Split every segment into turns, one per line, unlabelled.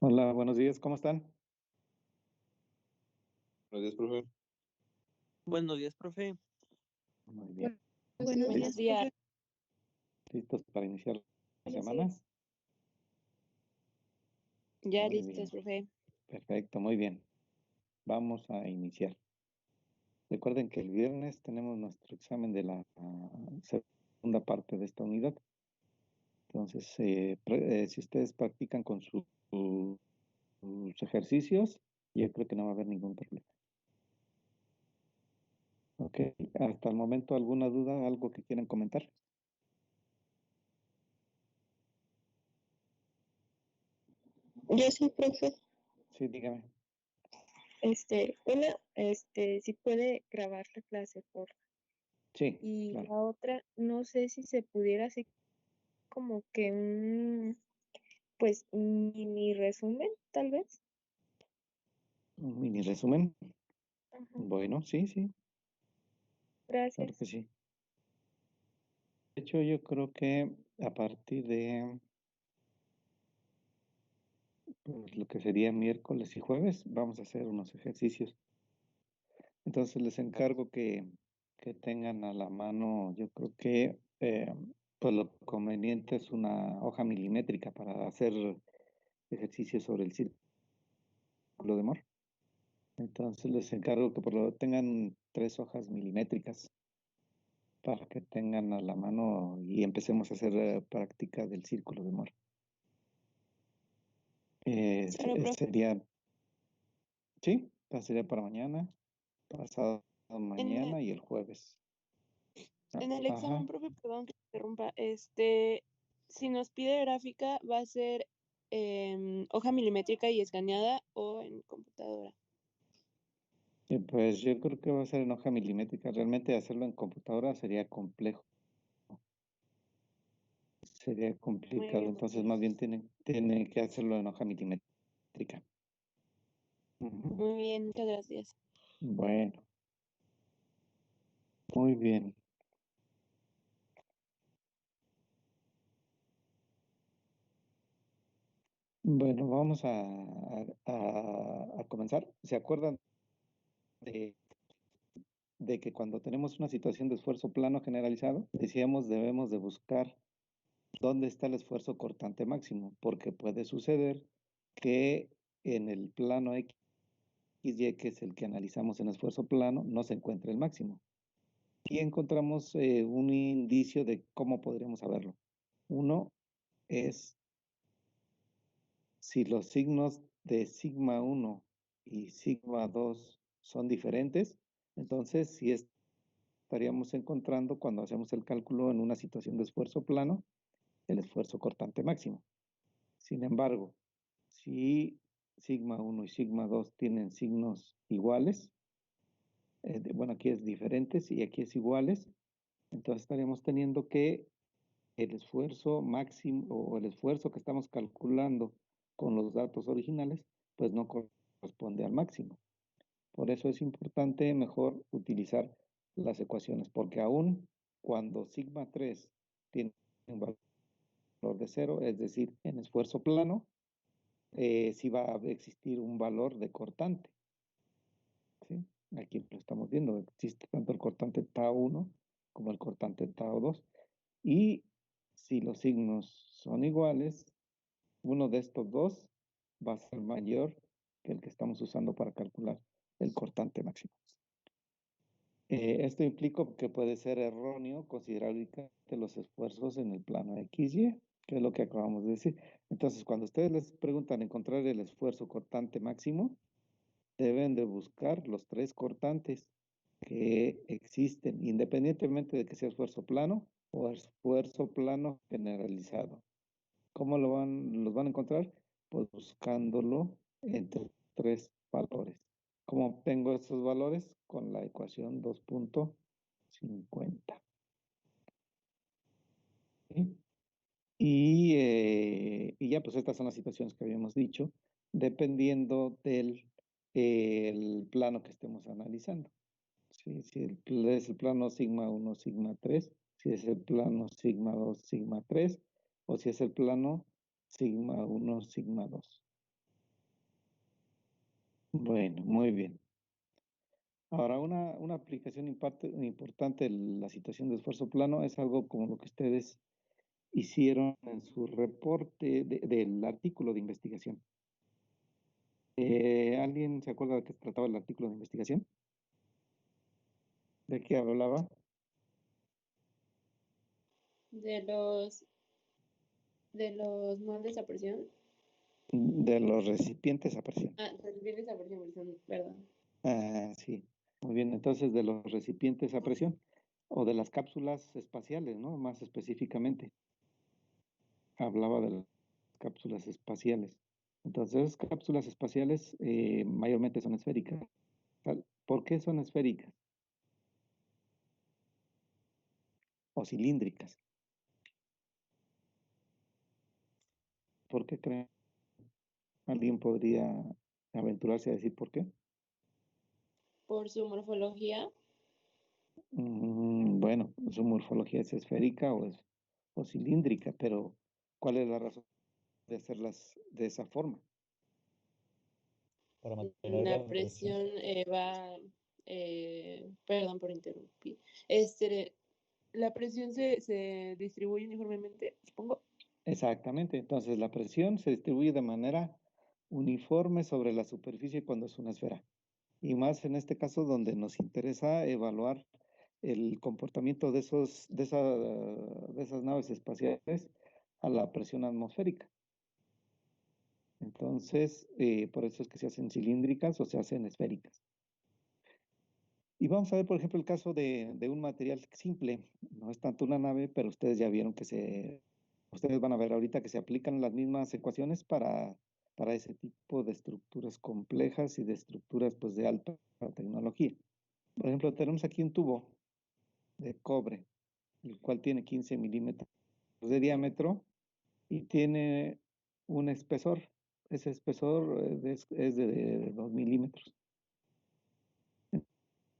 Hola, buenos días, ¿cómo están?
Buenos días, profe.
Buenos días, profe.
Muy bien.
Buenos días.
¿Listos para iniciar la
Buenos
semana?
días. Ya
Muy
listos,
bien.
profe.
Perfecto, muy bien. Vamos a iniciar. Recuerden que el viernes tenemos nuestro examen de la segunda parte de esta unidad. Entonces, si ustedes practican con sus ejercicios, yo creo que no va a haber ningún problema. Ok, hasta el momento, ¿alguna duda, algo que quieran comentar?
Yo sí, profe.
Sí, dígame.
Si puede grabar la clase, por favor.
Sí,
Y
claro.
la otra, no sé si se pudiera hacer como que un mini resumen, tal vez.
Un mini resumen.
Ajá.
Bueno, sí, claro
Gracias.
que sí. De hecho, yo creo que a partir de lo que sería miércoles y jueves, vamos a hacer unos ejercicios. Entonces les encargo que tengan a la mano, yo creo que pues lo conveniente es una hoja milimétrica para hacer ejercicios sobre el círculo de Moore. Entonces les encargo que por lo tengan 3 hojas milimétricas para que tengan a la mano y empecemos a hacer práctica del círculo de Moore.
Claro, profe.
Sería para mañana, pasado mañana y el jueves.
En el
Ajá.
examen, profe, perdón que interrumpa, si nos pide gráfica, ¿va a ser hoja milimétrica y escaneada o en computadora?
Pues yo creo que va a ser en hoja milimétrica. Realmente hacerlo en computadora sería complejo. Sería complicado.
bien.
Entonces, más bien tiene que hacerlo en hoja milimétrica. Ujú.
Muy bien, muchas gracias.
Bueno. Muy bien. Bueno, vamos a comenzar. ¿Se acuerdan de que cuando tenemos una situación de esfuerzo plano generalizado, decíamos debemos de buscar dónde está el esfuerzo cortante máximo? Porque puede suceder que en el plano XY, que es el que analizamos en esfuerzo plano, no se encuentre el máximo. Y encontramos un indicio de cómo podríamos saberlo. Uno es si los signos de sigma 1 y sigma 2 son diferentes, entonces sí estaríamos encontrando, cuando hacemos el cálculo en una situación de esfuerzo plano, el esfuerzo cortante máximo. Sin embargo, si sigma 1 y sigma 2 tienen signos iguales, bueno, aquí es diferentes y aquí es iguales, entonces estaríamos teniendo que el esfuerzo máximo o el esfuerzo que estamos calculando con los datos originales, pues no corresponde al máximo. Por eso es importante mejor utilizar las ecuaciones, porque aún cuando sigma 3 tiene un valor de 0, es decir, en esfuerzo plano, sí va a existir un valor de cortante. ¿Sí? Aquí lo estamos viendo, existe tanto el cortante tau 1 como el cortante tau 2. Y si los signos son iguales, uno de estos dos va a ser mayor que el que estamos usando para calcular el cortante máximo. Esto implica que puede ser erróneo considerar únicamente los esfuerzos en el plano XY, que es lo que acabamos de decir. Entonces, cuando ustedes les preguntan encontrar el esfuerzo cortante máximo, deben de buscar los 3 cortantes que existen, independientemente de que sea esfuerzo plano o esfuerzo plano generalizado. ¿Cómo los van a encontrar? Pues buscándolo entre 3 valores. ¿Cómo obtengo estos valores? Con la ecuación 2.50. ¿Sí? Y ya pues estas son las situaciones que habíamos dicho, dependiendo del el plano que estemos analizando. ¿Sí? Si es el plano sigma 1, sigma 3, si es el plano sigma 2, sigma 3, o si es el plano sigma 1, sigma 2. Bueno, muy bien. Ahora, una aplicación importante de la situación de esfuerzo plano es algo como lo que ustedes hicieron en su reporte del artículo de investigación. ¿Alguien se acuerda de qué trataba el artículo de investigación? ¿De qué hablaba?
De los moldes a presión.
De los recipientes a presión.
Recipientes a presión, perdón.
Ah, sí. Muy bien, entonces de los recipientes a presión o de las cápsulas espaciales, ¿no? Más específicamente. Hablaba de las cápsulas espaciales. Entonces, cápsulas espaciales mayormente son esféricas. ¿Por qué son esféricas o cilíndricas? ¿Por qué creen? ¿Alguien podría aventurarse a decir por qué?
Por su morfología.
Bueno, su morfología es esférica o cilíndrica, pero ¿cuál es la razón de hacerlas de esa forma?
Para mantener
La
la presión.
presión perdón por interrumpir. La presión se distribuye uniformemente, supongo.
Exactamente, entonces la presión se distribuye de manera uniforme sobre la superficie cuando es una esfera. Y más en este caso donde nos interesa evaluar el comportamiento de esas naves espaciales a la presión atmosférica. Entonces, por eso es que se hacen cilíndricas o se hacen esféricas. Y vamos a ver, por ejemplo, el caso de un material simple. No es tanto una nave, pero ustedes ya vieron ustedes van a ver ahorita que se aplican las mismas ecuaciones para ese tipo de estructuras complejas y de estructuras pues de alta tecnología. Por ejemplo, tenemos aquí un tubo de cobre, el cual tiene 15 milímetros de diámetro y tiene un espesor. Ese espesor es de 2 milímetros.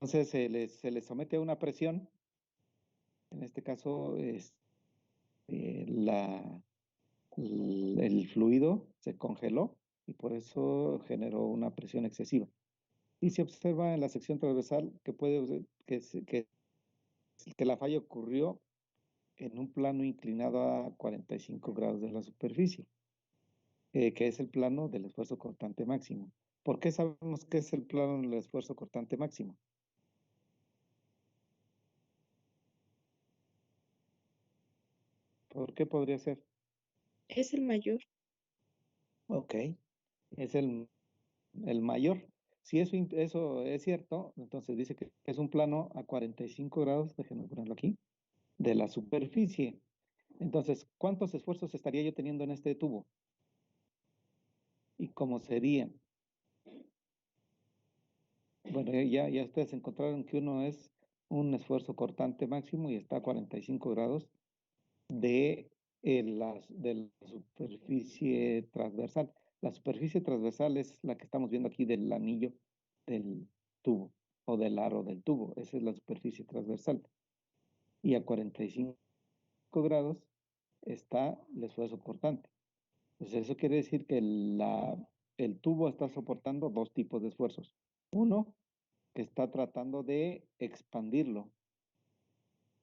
Entonces se le somete a una presión. En este caso, el fluido se congeló y por eso generó una presión excesiva. Y se observa en la sección transversal que la falla ocurrió en un plano inclinado a 45 grados de la superficie, que es el plano del esfuerzo cortante máximo. ¿Por qué sabemos que es el plano del esfuerzo cortante máximo? ¿Por qué podría ser?
Es el mayor.
Ok, es el mayor. Si eso es cierto, entonces dice que es un plano a 45 grados, déjenme ponerlo aquí, de la superficie. Entonces, ¿cuántos esfuerzos estaría yo teniendo en este tubo? ¿Y cómo serían? Bueno, ya ustedes encontraron que uno es un esfuerzo cortante máximo y está a 45 grados de la superficie transversal. La superficie transversal es la que estamos viendo aquí del anillo del tubo o del aro del tubo. Esa es la superficie transversal. Y a 45 grados está el esfuerzo cortante. Entonces, eso quiere decir que el tubo está soportando dos tipos de esfuerzos. Uno, que está tratando de expandirlo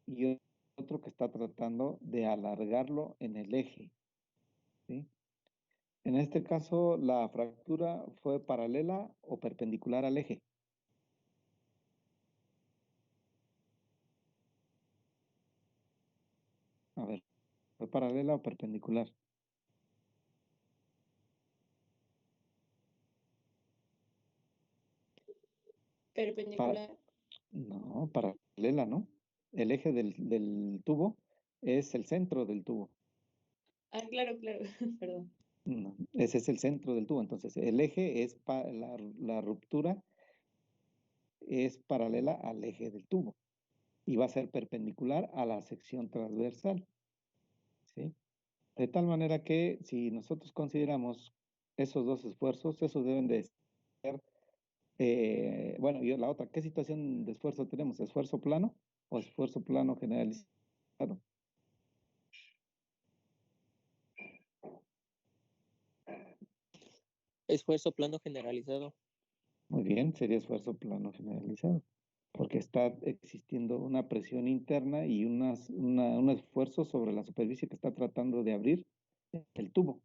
y otro que está tratando de alargarlo en el eje, ¿sí? En este caso, la fractura fue paralela o perpendicular al eje. A ver, ¿fue paralela o perpendicular? Para,
Perpendicular.
no, paralela, ¿no? El eje del tubo es el centro del tubo.
Claro, perdón.
No, ese es el centro del tubo. Entonces, el eje la ruptura es paralela al eje del tubo y va a ser perpendicular a la sección transversal, ¿sí? De tal manera que si nosotros consideramos esos dos esfuerzos, esos deben de ser, bueno, y la otra, ¿qué situación de esfuerzo tenemos? ¿Esfuerzo plano o esfuerzo plano generalizado?
Esfuerzo plano generalizado.
Muy bien, sería esfuerzo plano generalizado, porque está existiendo una presión interna y un esfuerzo sobre la superficie que está tratando de abrir el tubo.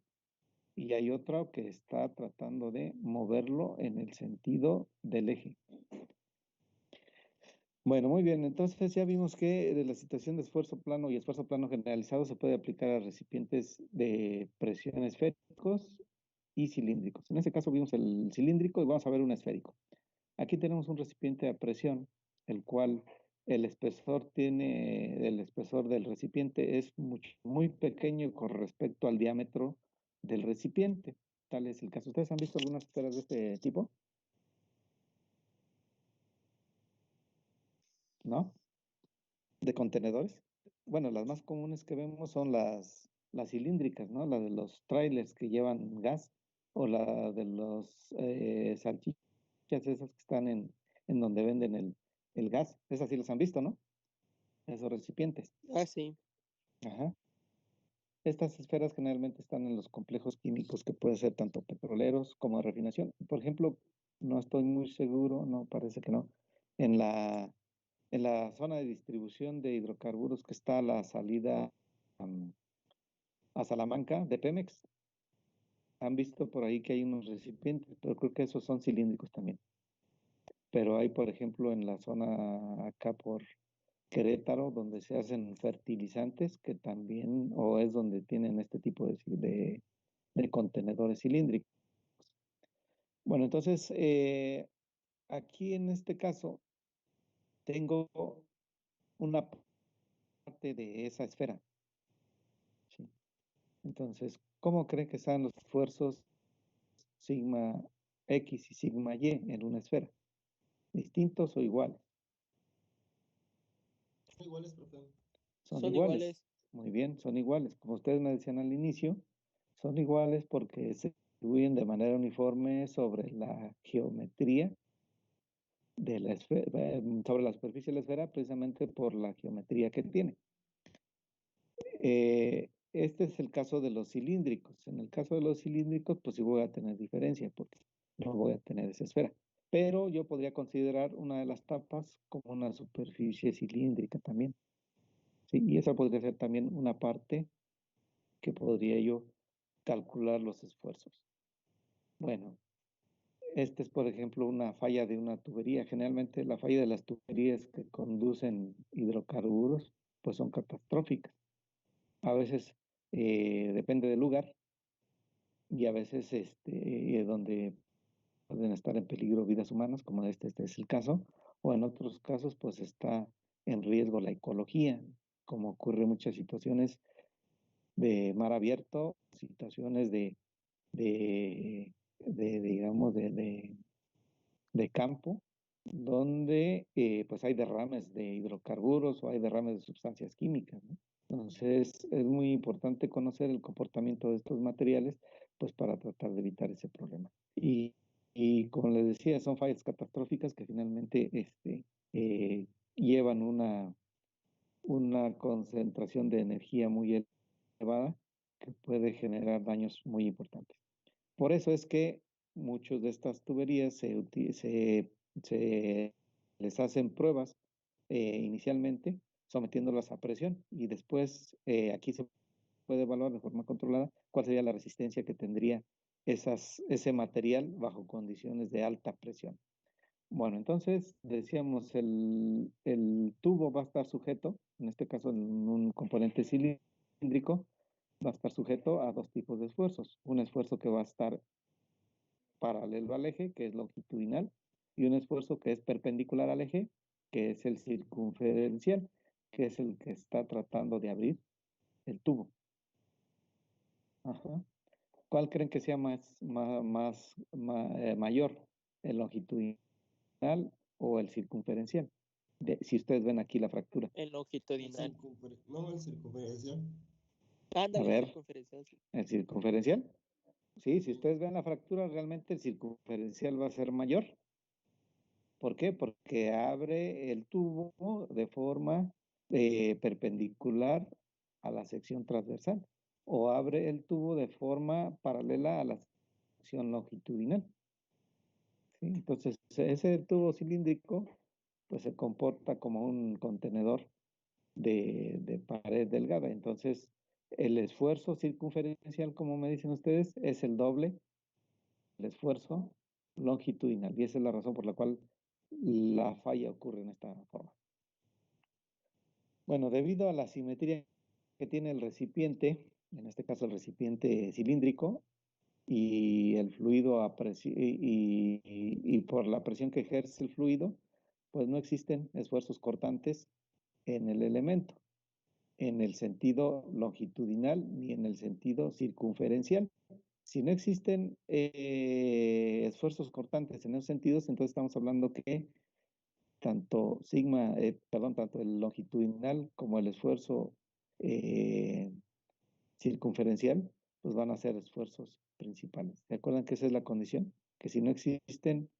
Y hay otro que está tratando de moverlo en el sentido del eje. Bueno, muy bien, entonces ya vimos que de la situación de esfuerzo plano y esfuerzo plano generalizado se puede aplicar a recipientes de presión esféricos y cilíndricos. En este caso vimos el cilíndrico y vamos a ver un esférico. Aquí tenemos un recipiente a presión, el cual el espesor del recipiente es muy pequeño con respecto al diámetro del recipiente. Tal es el caso. ¿Ustedes han visto algunas esferas de este tipo? ¿No? De contenedores. Bueno, las más comunes que vemos son las cilíndricas, ¿no? La de los trailers que llevan gas o la de los salchichas esas que están en donde venden el gas. Esas sí las han visto, ¿no? Esos recipientes.
Ah, sí.
Ajá. Estas esferas generalmente están en los complejos químicos que pueden ser tanto petroleros como de refinación. Por ejemplo, no estoy muy seguro, no, parece que no. En la zona de distribución de hidrocarburos que está a la salida a Salamanca de Pemex, han visto por ahí que hay unos recipientes, pero creo que esos son cilíndricos también. Pero hay, por ejemplo, en la zona acá por Querétaro, donde se hacen fertilizantes, que también, o es donde tienen este tipo de contenedores cilíndricos. Bueno, entonces, aquí en este caso, tengo una parte de esa esfera. ¿Sí? Entonces, ¿cómo creen que sean los esfuerzos sigma X y sigma Y en una esfera? ¿Distintos o iguales?
Son iguales, profe.
Son
Son
iguales.
iguales.
Muy bien, son iguales. Como ustedes me decían al inicio, son iguales porque se distribuyen de manera uniforme sobre la geometría de la esfera, sobre la superficie de la esfera, precisamente por la geometría que tiene. Este es el caso de los cilíndricos. En el caso de los cilíndricos, pues sí voy a tener diferencia porque no voy a tener esa esfera. Pero yo podría considerar una de las tapas como una superficie cilíndrica también. ¿Sí? Y esa podría ser también una parte que podría yo calcular los esfuerzos. Bueno, este es, por ejemplo, una falla de una tubería. Generalmente la falla de las tuberías que conducen hidrocarburos, pues son catastróficas. A veces depende del lugar y a veces donde pueden estar en peligro vidas humanas, como este es el caso, o en otros casos, pues está en riesgo la ecología, como ocurre en muchas situaciones de mar abierto, situaciones digamos, de campo, donde pues hay derrames de hidrocarburos o hay derrames de sustancias químicas, ¿no? Entonces es muy importante conocer el comportamiento de estos materiales, pues para tratar de evitar ese problema. Y como les decía, son fallas catastróficas que finalmente llevan una concentración de energía muy elevada que puede generar daños muy importantes. Por eso es que muchas de estas tuberías se les hacen pruebas inicialmente sometiéndolas a presión y después aquí se puede evaluar de forma controlada cuál sería la resistencia que tendría ese material bajo condiciones de alta presión. Bueno, entonces decíamos el tubo va a estar sujeto, en este caso en un componente cilíndrico, va a estar sujeto a dos tipos de esfuerzos. Un esfuerzo que va a estar paralelo al eje, que es longitudinal, y un esfuerzo que es perpendicular al eje, que es el circunferencial, que es el que está tratando de abrir el tubo. Ajá. ¿Cuál creen que sea mayor, el longitudinal o el circunferencial? Si ustedes ven aquí la fractura.
El longitudinal.
No, el circunferencial.
A
Ándale,
ver,
circunferencial.
el circunferencial. Sí, si ustedes ven la fractura, realmente el circunferencial va a ser mayor. ¿Por qué? Porque abre el tubo de forma perpendicular a la sección transversal o abre el tubo de forma paralela a la sección longitudinal. ¿sí? Entonces, ese tubo cilíndrico pues se comporta como un contenedor de pared delgada. Entonces, el esfuerzo circunferencial, como me dicen ustedes, es el doble del esfuerzo longitudinal. Y esa es la razón por la cual la falla ocurre en esta forma. Bueno, debido a la simetría que tiene el recipiente, en este caso el recipiente cilíndrico, y el fluido y por la presión que ejerce el fluido, pues no existen esfuerzos cortantes en el elemento, en el sentido longitudinal ni en el sentido circunferencial. Si no existen esfuerzos cortantes en esos sentidos, entonces estamos hablando que tanto el longitudinal como el esfuerzo eh, circunferencial, pues van a ser esfuerzos principales. ¿Se acuerdan que esa es la condición? Que si no existen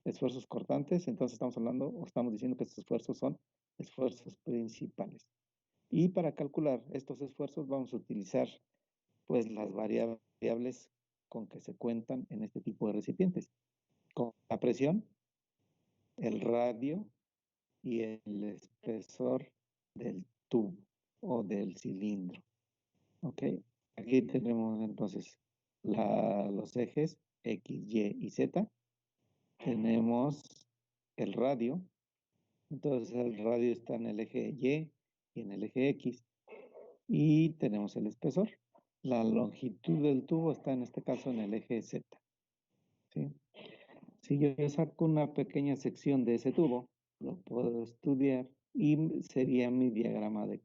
esfuerzos cortantes, entonces estamos hablando o estamos diciendo que estos esfuerzos son esfuerzos principales. Y para calcular estos esfuerzos vamos a utilizar pues las variables con que se cuentan en este tipo de recipientes, con la presión, el radio y el espesor del tubo o del cilindro. ¿Ok? Aquí tenemos entonces los ejes X, Y y Z. Tenemos el radio. Entonces el radio está en el eje Y y en el eje X. Y tenemos el espesor. La longitud del tubo está en este caso en el eje Z. ¿Sí? Si yo saco una pequeña sección de ese tubo, lo puedo estudiar y sería mi diagrama de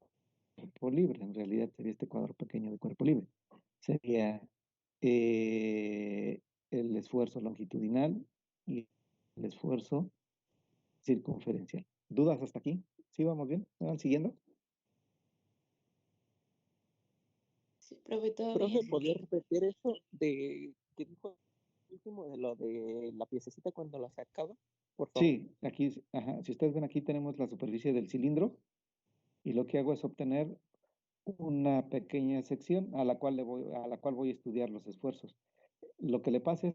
cuerpo libre. En realidad sería este cuadro pequeño de cuerpo libre. Sería el esfuerzo longitudinal y el esfuerzo circunferencial. ¿Dudas hasta aquí? ¿Sí vamos bien? ¿Me van siguiendo?
Sí, profe, todo
Profe,
bien.
¿podría repetir eso de que dijo el último de lo de la piececita cuando la sacaba? Por favor.
Sí, aquí, ajá, si ustedes ven aquí tenemos la superficie del cilindro y lo que hago es obtener una pequeña sección a la cual voy a estudiar los esfuerzos. Lo que le pase a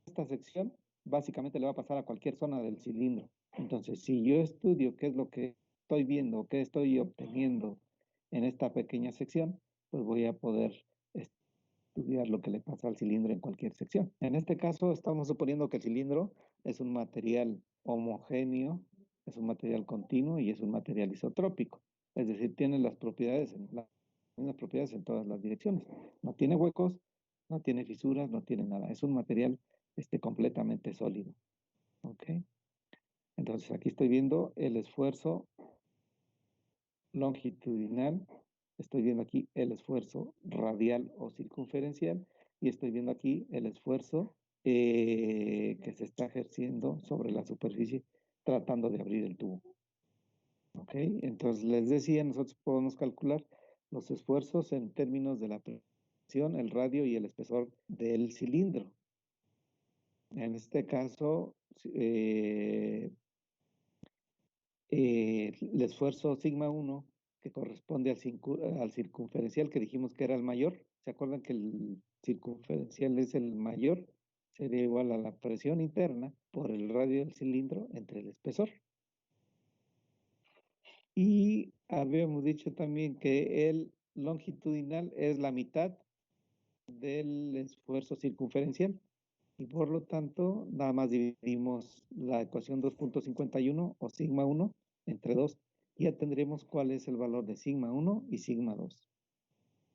esta sección, básicamente le va a pasar a cualquier zona del cilindro. Entonces, si yo estudio qué es lo que estoy viendo, qué estoy obteniendo en esta pequeña sección, pues voy a poder estudiar lo que le pasa al cilindro en cualquier sección. En este caso, estamos suponiendo que el cilindro es un material homogéneo, es un material continuo y es un material isotrópico. Es decir, tiene las mismas propiedades en todas las direcciones. No tiene huecos, no tiene fisuras, no tiene nada. Es un material completamente sólido. ¿Ok? Entonces, aquí estoy viendo el esfuerzo longitudinal, estoy viendo aquí el esfuerzo radial o circunferencial y estoy viendo aquí el esfuerzo que se está ejerciendo sobre la superficie tratando de abrir el tubo. ¿Ok? Entonces les decía, nosotros podemos calcular los esfuerzos en términos de la presión, el radio y el espesor del cilindro. En este caso, el esfuerzo sigma 1, que corresponde al circunferencial que dijimos que era el mayor. ¿Se acuerdan que el circunferencial es el mayor? Sería igual a la presión interna por el radio del cilindro entre el espesor. Y habíamos dicho también que el longitudinal es la mitad del esfuerzo circunferencial. Y por lo tanto, nada más dividimos la ecuación 2.51 o sigma 1 entre 2. Y ya tendremos cuál es el valor de sigma 1 y sigma 2,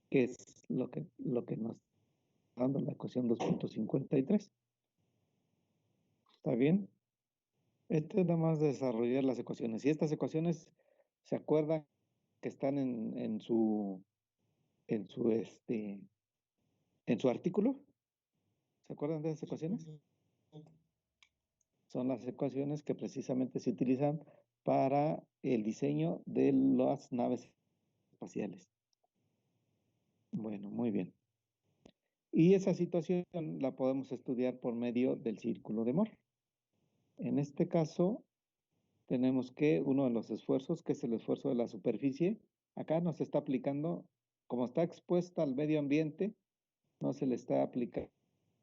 que es lo que nos está dando la ecuación 2.53. ¿Está bien? Esto es nada más desarrollar las ecuaciones. Y estas ecuaciones, ¿se acuerdan que están en su artículo? ¿Se acuerdan de esas ecuaciones? Son las ecuaciones que precisamente se utilizan para el diseño de las naves espaciales. Bueno, muy bien. Y esa situación la podemos estudiar por medio del círculo de Moore. En este caso, tenemos que uno de los esfuerzos, que es el esfuerzo de la superficie, acá nos está aplicando, como está expuesta al medio ambiente, no se le está aplicando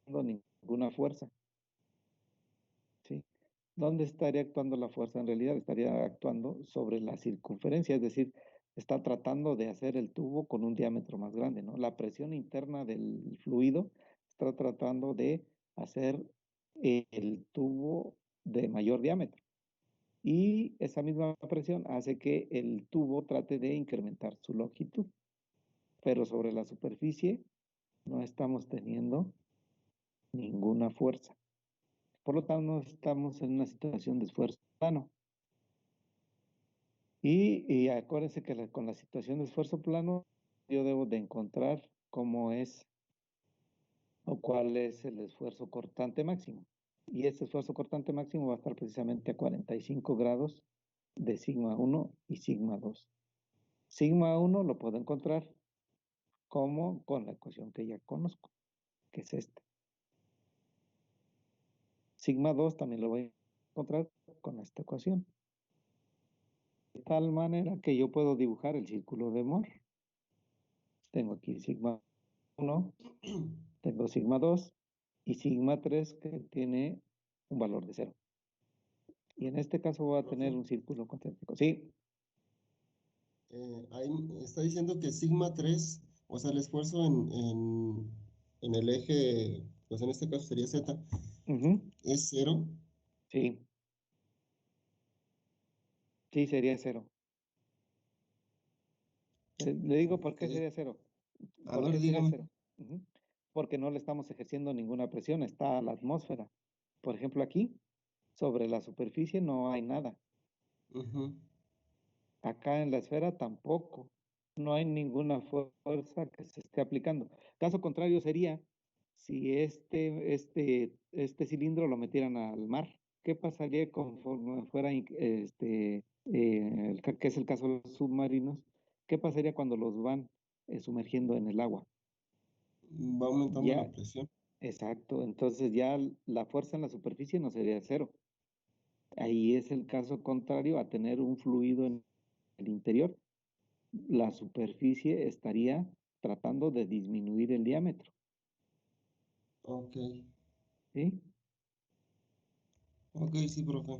ninguna fuerza. ¿dónde estaría actuando la fuerza? En realidad estaría actuando sobre la circunferencia, es decir, está tratando de hacer el tubo con un diámetro más grande, ¿no? La presión interna del fluido está tratando de hacer el tubo de mayor diámetro. Y esa misma presión hace que el tubo trate de incrementar su longitud. Pero sobre la superficie no estamos teniendo ninguna fuerza. Por lo tanto, no estamos en una situación de esfuerzo plano. Y acuérdense que con la situación de esfuerzo plano, yo debo de encontrar cómo es o cuál es el esfuerzo cortante máximo. Y ese esfuerzo cortante máximo va a estar precisamente a 45 grados de sigma 1 y sigma 2. Sigma 1 lo puedo encontrar como con la ecuación que ya conozco, que es esta. Sigma 2 también lo voy a encontrar con esta ecuación. De tal manera que yo puedo dibujar el círculo de Moore. Tengo aquí sigma 1, tengo sigma 2 y sigma 3 que tiene un valor de 0. Y en este caso voy a tener un círculo concéntrico. Sí.
Ahí está diciendo que sigma 3, o sea, el esfuerzo en el eje, pues en este caso sería Z, es 0.
Sí. Sí, sería 0. Le digo por qué sería 0.
A
¿Por
ver,
qué sería
dígame.
0? Porque no le estamos ejerciendo ninguna presión, está a la atmósfera. Por ejemplo, aquí, sobre la superficie no hay nada.
Ujú.
Acá en la esfera tampoco. No hay ninguna fuerza que se esté aplicando. Caso contrario sería si este cilindro lo metieran al mar. ¿Qué pasaría conforme fuera, que es el caso de los submarinos? ¿Qué pasaría cuando los van sumergiendo en el agua?
Va aumentando la
Ya,
presión.
exacto. Entonces ya la fuerza en la superficie no sería 0. Ahí es el caso contrario a tener un fluido en el interior. La superficie estaría tratando de disminuir el diámetro,
Ok,
¿sí?
ok, sí, profe.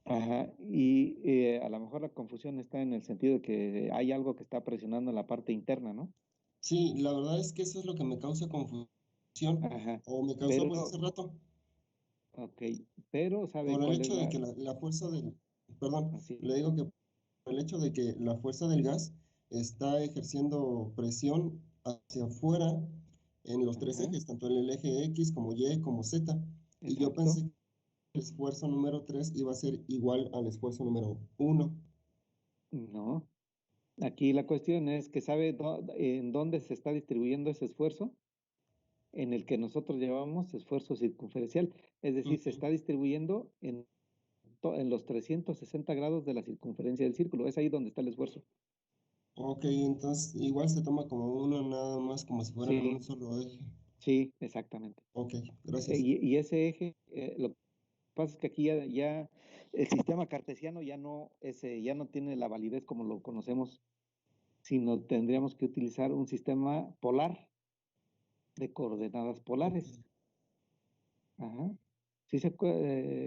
Ajá, y a lo mejor la confusión está en el sentido de que hay algo que está presionando en la parte interna, ¿no?
Sí, la verdad es que eso es lo que me causa confusión,
Ajá,
o me causó pues hace
pero,
rato,
ok, pero ¿sabe
por el
cuál es
hecho de
la?
que la fuerza perdón,
Así,
le digo que por el hecho de que la fuerza del gas está ejerciendo presión hacia afuera en los tres
ajá,
ejes, tanto en el eje X como Y como Z, y yo pensé
exacto.
que el esfuerzo número 3 iba a ser igual al esfuerzo número 1.
No, aquí la cuestión es que ¿sabe en dónde se está distribuyendo ese esfuerzo? En el que nosotros llevamos esfuerzo circunferencial, es decir, se está distribuyendo en los 360 grados de la circunferencia del círculo. Es ahí donde está el esfuerzo.
Ok, entonces igual se toma como uno nada más, como si fueran en un
Sí,
solo eje.
sí, exactamente.
Ok, gracias.
Y ese eje, lo que pasa es que aquí ya el sistema cartesiano ya no tiene la validez como lo conocemos, sino tendríamos que utilizar un sistema polar de coordenadas
Ok.
polares. Ajá. ¿Sí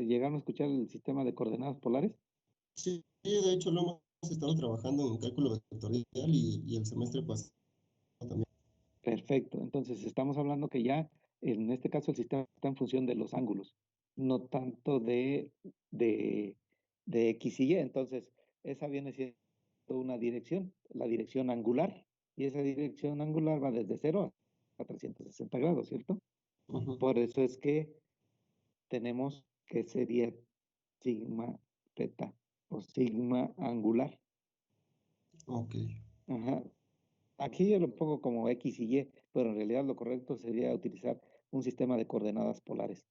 llegaron a escuchar el sistema de coordenadas polares?
Sí, de hecho lo hemos estado trabajando en cálculo vectorial y el semestre pasado también.
Perfecto. Entonces, estamos hablando que ya, en este caso, el sistema está en función de los ángulos, no tanto de, de X y Y. Entonces, esa viene siendo una dirección, la dirección angular, y esa dirección angular va desde 0 a 360 grados, ¿cierto?
Ujú.
Por eso es que tenemos que sería sigma teta o sigma angular.
Ok,
Ajá. Aquí yo lo pongo como X y Y, pero en realidad lo correcto sería utilizar un sistema de coordenadas polares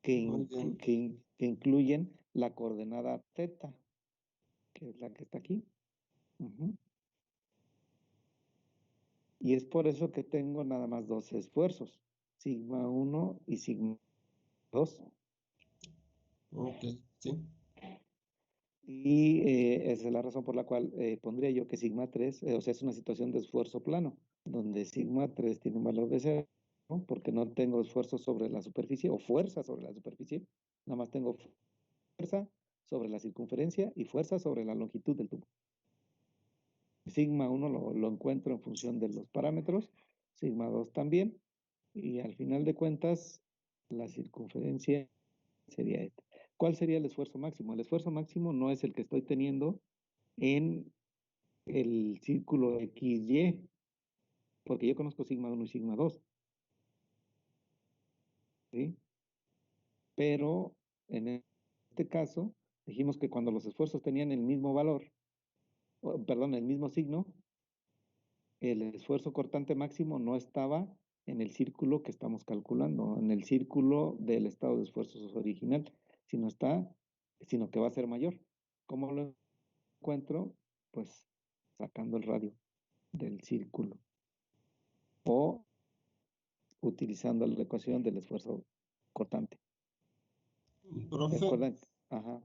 muy bien.
que incluyen la coordenada teta, que es la que está aquí. Ujú. Y es por eso que tengo nada más dos esfuerzos, sigma 1 y sigma 2.
Ok, sí.
Y esa es la razón por la cual pondría yo que sigma 3, o sea, es una situación de esfuerzo plano, donde sigma 3 tiene un valor de 0 ¿no? Porque no tengo esfuerzo sobre la superficie o fuerza sobre la superficie, nada más tengo fuerza sobre la circunferencia y fuerza sobre la longitud del tubo. Sigma 1 lo encuentro en función de los parámetros, sigma 2 también, y al final de cuentas, la circunferencia sería esta. ¿Cuál sería el esfuerzo máximo? El esfuerzo máximo no es el que estoy teniendo en el círculo XY, porque yo conozco sigma 1 y sigma 2, ¿sí? Pero en este caso, dijimos que cuando los esfuerzos tenían el mismo valor, perdón, el mismo signo, el esfuerzo cortante máximo no estaba en el círculo que estamos calculando, en el círculo del estado de esfuerzos original, sino que va a ser mayor. ¿Cómo lo encuentro? Pues sacando el radio del círculo o utilizando la ecuación del esfuerzo cortante.
Profe,
¿Recuerdan? Ajá.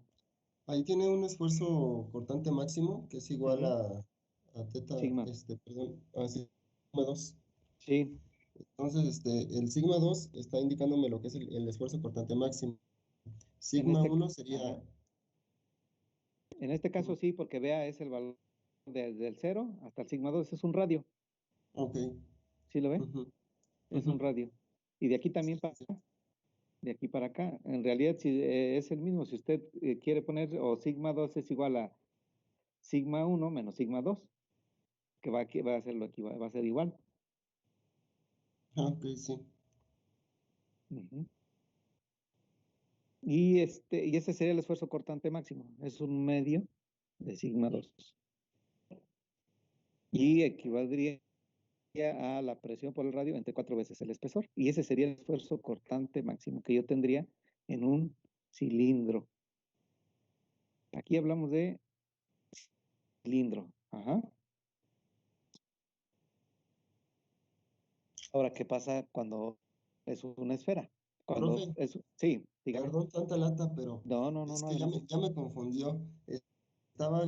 ahí tiene un esfuerzo cortante máximo que es igual a teta,
Sigma.
perdón, a sigma 2.
Sí.
Entonces, el sigma 2 está indicándome lo que es el esfuerzo cortante máximo.
En
Sigma
este,
1 sería,
ajá. En este caso sí, porque vea es el valor desde el 0 hasta el sigma 2, es un radio.
ok,
¿Sí lo ve?
ujú,
Es un
ujú,
radio. Y de aquí también
sí, sí,
de aquí para acá. En realidad si, es el mismo. Si usted quiere poner, o sigma 2 es igual a sigma 1 menos sigma 2, que va a ser va a ser igual.
ok, sí,
Ujú. Y ese sería el esfuerzo cortante máximo. Es un medio de sigma 2. Y equivaldría a la presión por el radio entre 4 veces el espesor. Y ese sería el esfuerzo cortante máximo que yo tendría en un cilindro. Aquí hablamos de cilindro. Ajá. Ahora, ¿qué pasa cuando es una esfera?
profe,
Cuando es, sí, dígame.
perdón tanta lata, pero
No, no, no,
es
no,
que
adelante.
ya me confundió.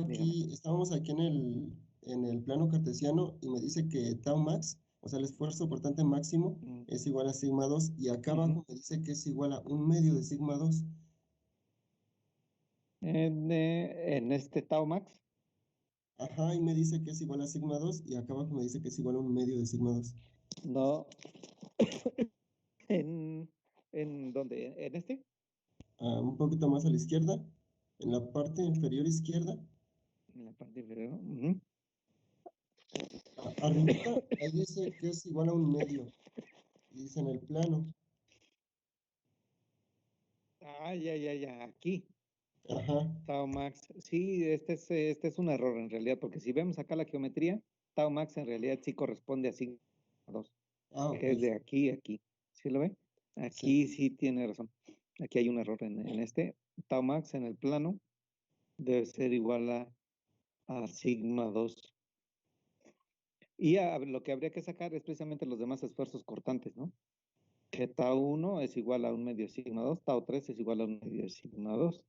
Dígame.
Estábamos aquí en el plano cartesiano y me dice que tau max, o sea, el esfuerzo cortante máximo
Mm,
es igual a sigma 2 y acá
ujú.
abajo me dice que es igual a un medio de sigma 2.
En este tau max,
Ajá, y me dice que es igual a sigma 2 y acá abajo me dice que es igual a un medio de sigma 2.
no, en, ¿en dónde? ¿En este?
Un poquito más a la izquierda, en la parte inferior izquierda,
En la parte inferior, ¿no? Ujú.
arribita, ahí dice que es igual a un medio. Y dice en el plano.
Ah, ya, ya, ya, aquí.
Ajá,
Tau max. Sí, este es un error en realidad, porque si vemos acá la geometría, tau max en realidad sí corresponde a sigma 2,
ok,
que es de aquí a aquí. ¿Sí lo ve?
sí,
Aquí sí tiene razón. Aquí hay un error en este. Tau max en el plano debe ser igual a sigma 2. Y lo que habría que sacar es precisamente los demás esfuerzos cortantes, ¿no? Que tau 1 es igual a un medio de sigma 2, tau 3 es igual a un medio de sigma 2.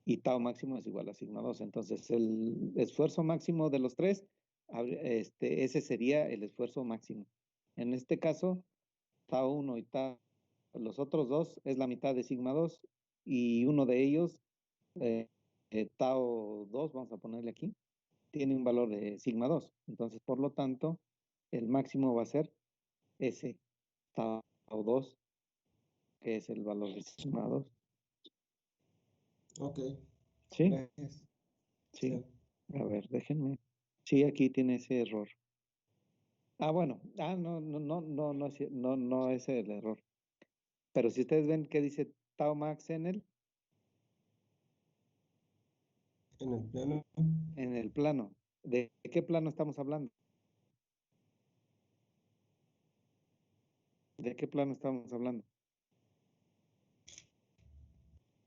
Y tau máximo es igual a sigma 2. Entonces, el esfuerzo máximo de los tres, ese sería el esfuerzo máximo. En este caso, tau 1 y los otros dos es la mitad de sigma 2 y uno de ellos, eh, tau 2, vamos a ponerle aquí, tiene un valor de sigma 2. Entonces, por lo tanto, el máximo va a ser ese tau 2, que es el valor de sigma 2.
ok,
¿Sí?
gracias.
Sí.
Sí.
A ver, déjenme. Sí, aquí tiene ese error. Ah, bueno. Ah, no, no, no, no, no, no, no es el error. Pero si ustedes ven que dice tau max
En el plano,
en el plano, ¿de qué plano estamos hablando? ¿De qué plano estamos hablando?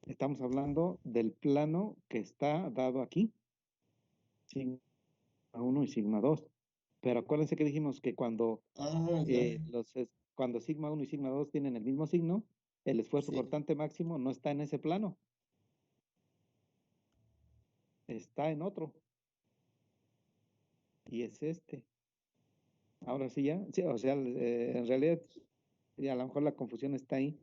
Estamos hablando del plano que está dado aquí, sigma 1 y sigma 2. Pero acuérdense que dijimos que
ya,
cuando sigma 1 y sigma 2 tienen el mismo signo, el esfuerzo
sí,
cortante máximo no está en ese plano, está en otro. Y es este. Ahora sí ya, sí, o sea, en realidad, y a lo mejor la confusión está ahí,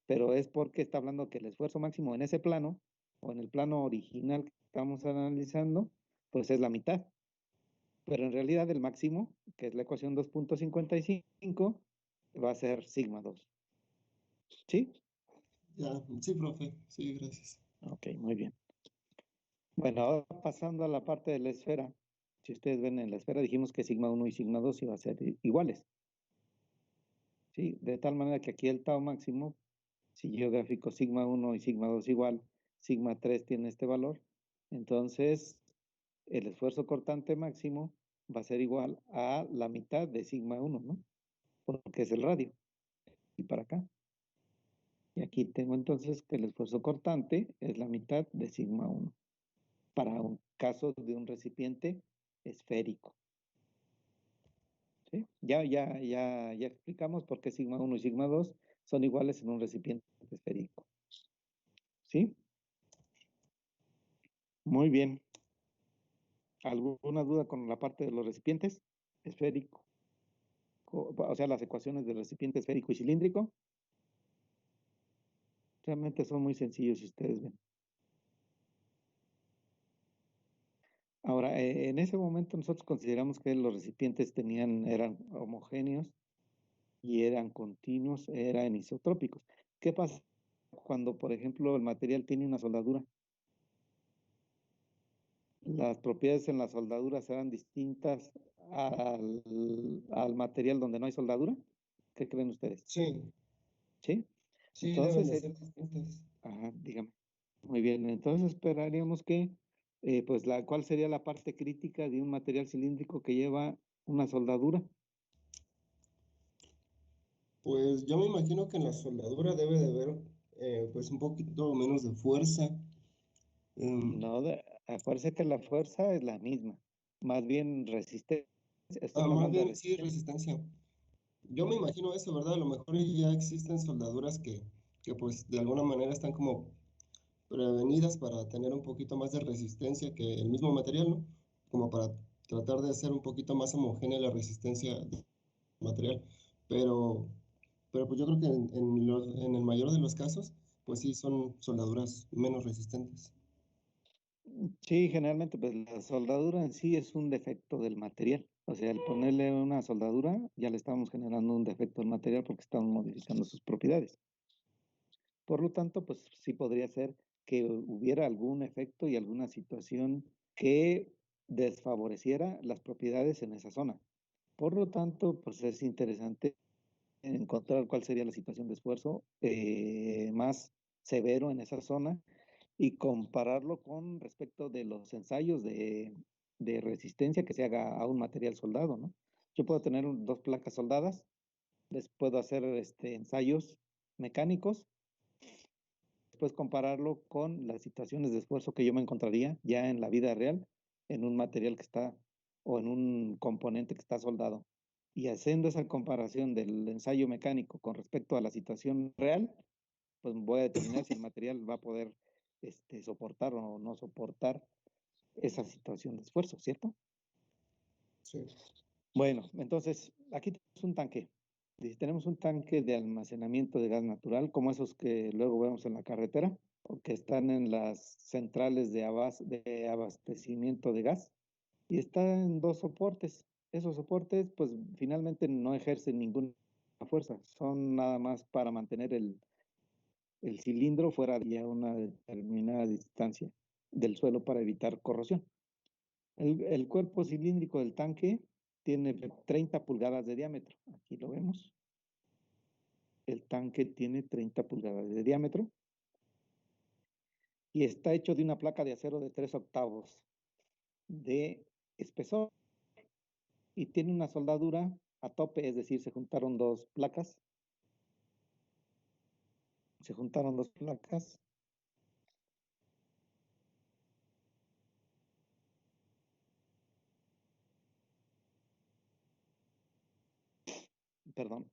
pero es porque está hablando que el esfuerzo máximo en ese plano, o en el plano original que estamos analizando, pues es la mitad. Pero en realidad el máximo, que es la ecuación 2.55, va a ser sigma 2. ¿Sí?
Ya, sí, profe, sí, gracias.
Ok, muy bien. Bueno, ahora pasando a la parte de la esfera. Si ustedes ven en la esfera, dijimos que sigma 1 y sigma 2 iban a ser iguales. ¿Sí? De tal manera que aquí el tau máximo, si yo grafico sigma 1 y sigma 2 igual, sigma 3 tiene este valor, entonces el esfuerzo cortante máximo va a ser igual a la mitad de sigma 1, ¿no? Porque es el radio. Y para acá. Y aquí tengo entonces que el esfuerzo cortante es la mitad de sigma 1 para un caso de un recipiente esférico. ¿Sí? Ya explicamos por qué sigma 1 y sigma 2 son iguales en un recipiente esférico. ¿Sí? Muy bien. ¿Alguna duda con la parte de los recipientes? Esférico. O sea, las ecuaciones del recipiente esférico y cilíndrico. Realmente son muy sencillos si ustedes ven. Ahora, en ese momento nosotros consideramos que los recipientes eran homogéneos y eran continuos, eran isotrópicos. ¿Qué pasa cuando, por ejemplo, el material tiene una soldadura? Las propiedades en la soldadura serán distintas al material donde no hay soldadura. ¿Qué creen ustedes?
Sí,
¿Sí?
sí, deben
Entonces,
de ser distintas.
ajá, dígame. Muy bien, entonces esperaríamos que, pues, ¿cuál sería la parte crítica de un material cilíndrico que lleva una soldadura?
Pues yo me imagino que en la soldadura debe de haber pues un poquito menos de fuerza.
No, acuérdense que la fuerza es la misma, más bien resistencia. Estamos
Más
hablando de
bien sí,
resistencia.
resistencia. Yo me imagino eso, ¿verdad? A lo mejor ya existen soldaduras que pues de alguna manera están como prevenidas para tener un poquito más de resistencia que el mismo material, ¿no? Como para tratar de hacer un poquito más homogénea la resistencia del material. Pero, pero pues yo creo que en el mayor de los casos, pues sí son soldaduras menos resistentes.
Sí, generalmente, pues la soldadura en sí es un defecto del material. O sea, el ponerle una soldadura, ya le estamos generando un defecto al material porque estamos modificando sus propiedades. Por lo tanto, pues sí podría ser que hubiera algún efecto y alguna situación que desfavoreciera las propiedades en esa zona. Por lo tanto, pues es interesante encontrar cuál sería la situación de esfuerzo más severo en esa zona y compararlo con respecto de los ensayos de resistencia que se haga a un material soldado, ¿no? Yo puedo tener dos placas soldadas, les puedo hacer ensayos mecánicos, después compararlo con las situaciones de esfuerzo que yo me encontraría ya en la vida real en un material que está o en un componente que está soldado. Y haciendo esa comparación del ensayo mecánico con respecto a la situación real, pues voy a determinar si el material va a poder soportar o no soportar esa situación de esfuerzo, ¿cierto?
Sí.
Bueno, entonces aquí tenemos un tanque. Dice, tenemos un tanque de almacenamiento de gas natural, como esos que luego vemos en la carretera, o que están en las centrales de abastecimiento de gas, y está en dos soportes. Esos soportes, pues finalmente no ejercen ninguna fuerza, son nada más para mantener el cilindro fuera de a una determinada distancia del suelo para evitar corrosión. El cuerpo cilíndrico del tanque tiene 30 pulgadas de diámetro. Aquí lo vemos. El tanque tiene 30 pulgadas de diámetro y está hecho de una placa de acero de 3/8 de espesor y tiene una soldadura a tope, es decir, se juntaron dos placas. Se juntaron dos placas. Perdón.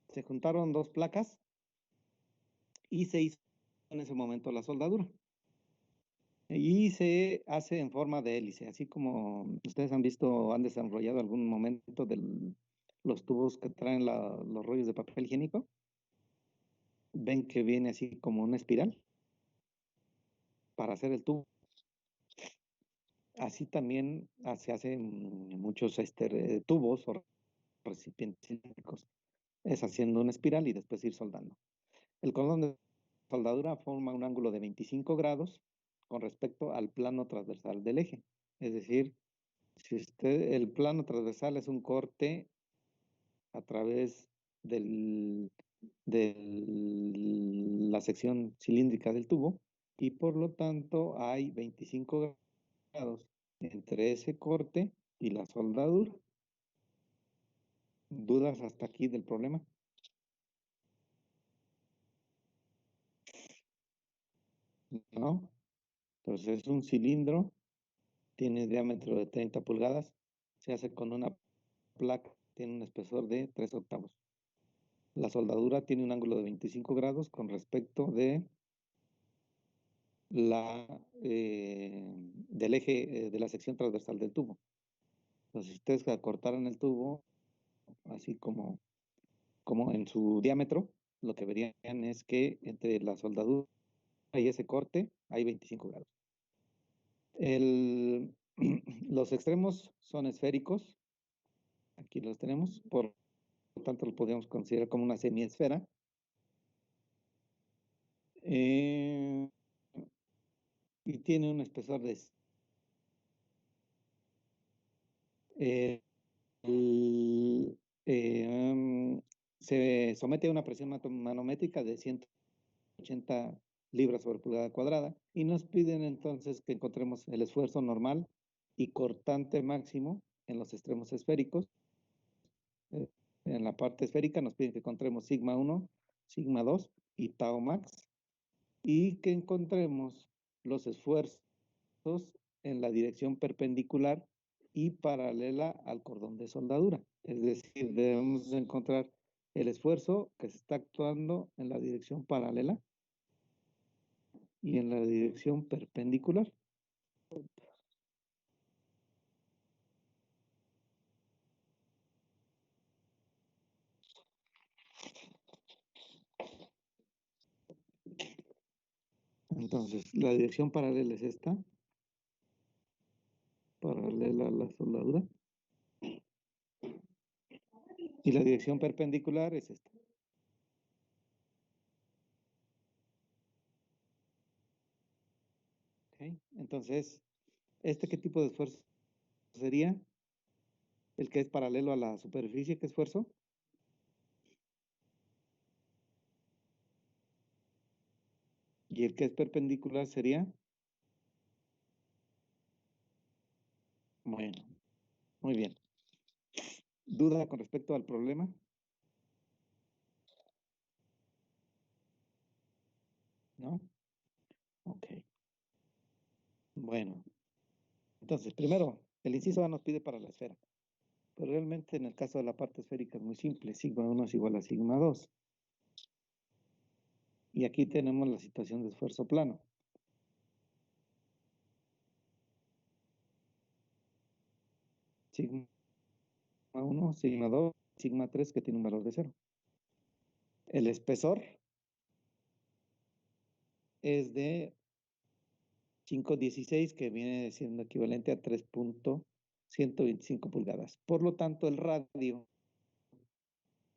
Se juntaron dos placas y se hizo en ese momento la soldadura. Y se hace en forma de hélice, así como ustedes han visto, han desarrollado algún momento de los tubos que traen los rollos de papel higiénico. Ven que viene así como una espiral para hacer el tubo. Así también se hacen muchos tubos o recipientes cilíndricos. Es haciendo una espiral y después ir soldando. El cordón de soldadura forma un ángulo de 25 grados con respecto al plano transversal del eje. Es decir, si el plano transversal es un corte a través de la sección cilíndrica del tubo y por lo tanto hay 25 grados entre ese corte y la soldadura. ¿Dudas hasta aquí del problema? ¿No? Entonces es un cilindro, tiene diámetro de 30 pulgadas, se hace con una placa, tiene un espesor de 3 octavos. La soldadura tiene un ángulo de 25 grados con respecto del eje de la sección transversal del tubo. Entonces, si ustedes acortaran el tubo, así como en su diámetro, lo que verían es que entre la soldadura y ese corte hay 25 grados. Los extremos son esféricos, aquí los tenemos, por lo tanto lo podríamos considerar como una semiesfera. Y tiene un espesor de eh, se somete a una presión manométrica de 180 libras sobre pulgada cuadrada y nos piden entonces que encontremos el esfuerzo normal y cortante máximo en los extremos esféricos. En la parte esférica nos piden que encontremos sigma 1, sigma 2 y tau max y que encontremos los esfuerzos en la dirección perpendicular y paralela al cordón de soldadura. Es decir, debemos encontrar el esfuerzo que se está actuando en la dirección paralela y en la dirección perpendicular. Entonces, la dirección paralela es esta, paralela a la soldadura. Y la dirección perpendicular es esta. ¿Okay? Entonces, ¿qué tipo de esfuerzo sería? El que es paralelo a la superficie, ¿qué esfuerzo? Y el que es perpendicular sería, bueno, muy bien. ¿Duda con respecto al problema? ¿No? Ok. Bueno, entonces, primero, el inciso A nos pide para la esfera. Pero realmente en el caso de la parte esférica es muy simple. Sigma 1 es igual a sigma 2. Y aquí tenemos la situación de esfuerzo plano. Sigma 1, sigma 2, sigma 3 que tiene un valor de 0. El espesor es de 5,16 que viene siendo equivalente a 3,125 pulgadas. Por lo tanto, el radio